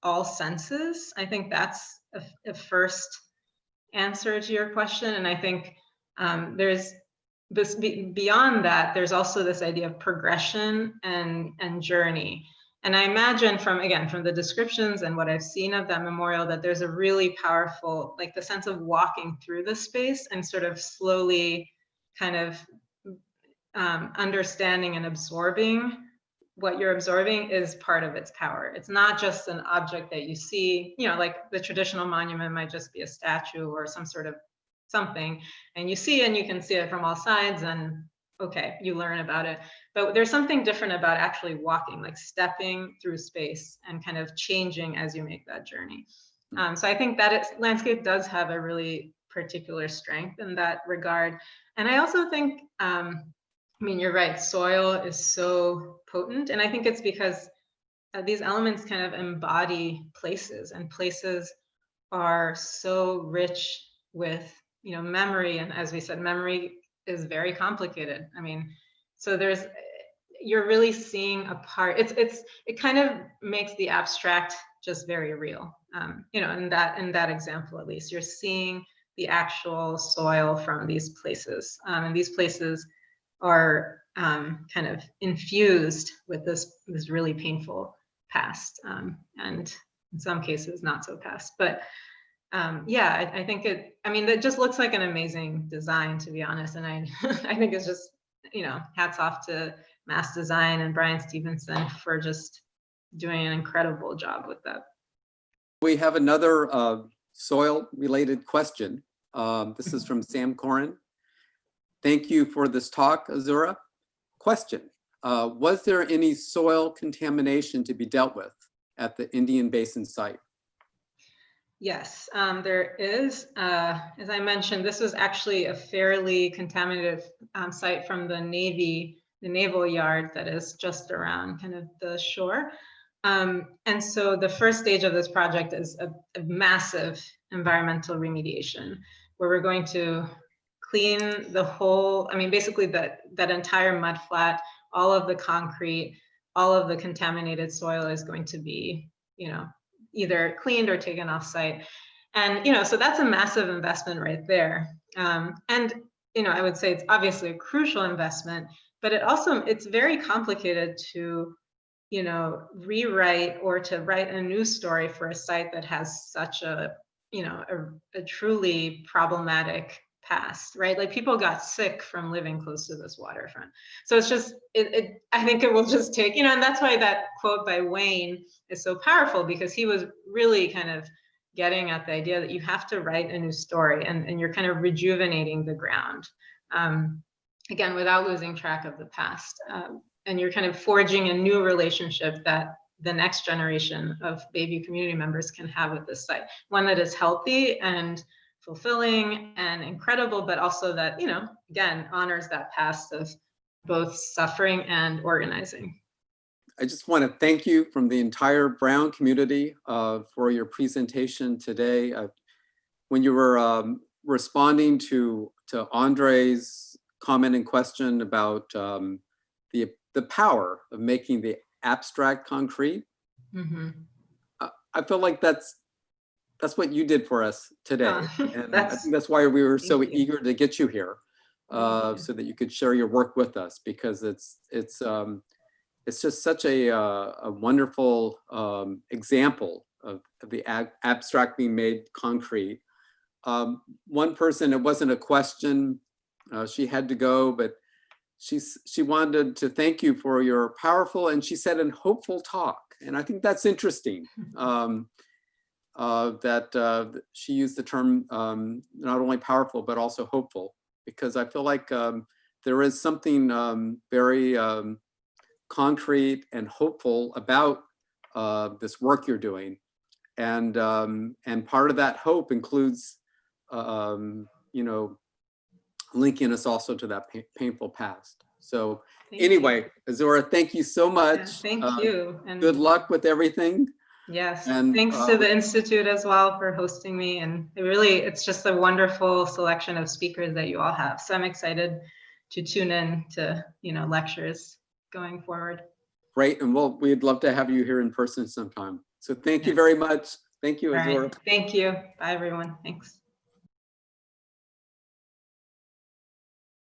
all senses. I think that's a first answer to your question. And I think there's this beyond that, there's also this idea of progression and journey. And I imagine from the descriptions and what I've seen of that memorial, that there's a really powerful, like the sense of walking through the space and sort of slowly kind of understanding and absorbing what you're absorbing is part of its power. It's not just an object that you see, you know, like the traditional monument might just be a statue or some sort of something, and you see and you can see it from all sides and okay, you learn about it. But there's something different about actually walking, like stepping through space and kind of changing as you make that journey. So I think that landscape does have a really particular strength in that regard. And I also think, I mean, you're right, soil is so potent. And I think it's because these elements kind of embody places, and places are so rich with, you know, memory. And as we said, memory is very complicated. I mean, so you're really seeing a part, it kind of makes the abstract just very real. You know, in that example, at least, you're seeing the actual soil from these places. And these places are kind of infused with this really painful past, and in some cases not so past. But yeah, I think it just looks like an amazing design, to be honest. And I I think it's just, you know, hats off to Mass Design and Brian Stevenson for just doing an incredible job with that. We have another soil related question. This is from Sam Corin. Thank you for this talk, Azura. Question, was there any soil contamination to be dealt with at the Indian Basin site? Yes, there is. As I mentioned, this was actually a fairly contaminated site from the naval yard that is just around kind of the shore. And so the first stage of this project is a massive environmental remediation, where we're going to clean the whole, I mean, basically that entire mud flat, all of the concrete, all of the contaminated soil is going to be, you know, either cleaned or taken off site. And, you know, so that's a massive investment right there. And, you know, I would say it's obviously a crucial investment, but it's very complicated to, you know, rewrite or to write a new story for a site that has such a, you know, a truly problematic past, right? Like, people got sick from living close to this waterfront. So it's just, I think it will just take, you know, and that's why that quote by Wayne is so powerful, because he was really kind of getting at the idea that you have to write a new story, and you're kind of rejuvenating the ground. again, without losing track of the past. And you're kind of forging a new relationship that the next generation of Bayview community members can have with this site, one that is healthy and fulfilling and incredible, but also that, again, honors that past of both suffering and organizing. I just want to thank you from the entire Brown community for your presentation today. When you were responding to Andre's comment and question about the power of making the abstract concrete, I feel like that's what you did for us today. And I think that's why we were so eager to get you here, so that you could share your work with us, because it's just such a wonderful example of the abstract being made concrete. One person, it wasn't a question, she had to go, but she wanted to thank you for your powerful, and she said, and hopeful talk. And I think that's interesting, that she used the term not only powerful, but also hopeful, because I feel like there is something very concrete and hopeful about this work you're doing. And part of that hope includes, linking us also to that painful past. So anyway, Azura, thank you so much. Yeah, thank you. And good luck with everything. Yes, and thanks to the Institute as well for hosting me. And it's just a wonderful selection of speakers that you all have. So I'm excited to tune in to, lectures going forward. Great. And we'd love to have you here in person sometime. So thank you very much. Thank you, Azura. Right. Thank you. Bye, everyone. Thanks.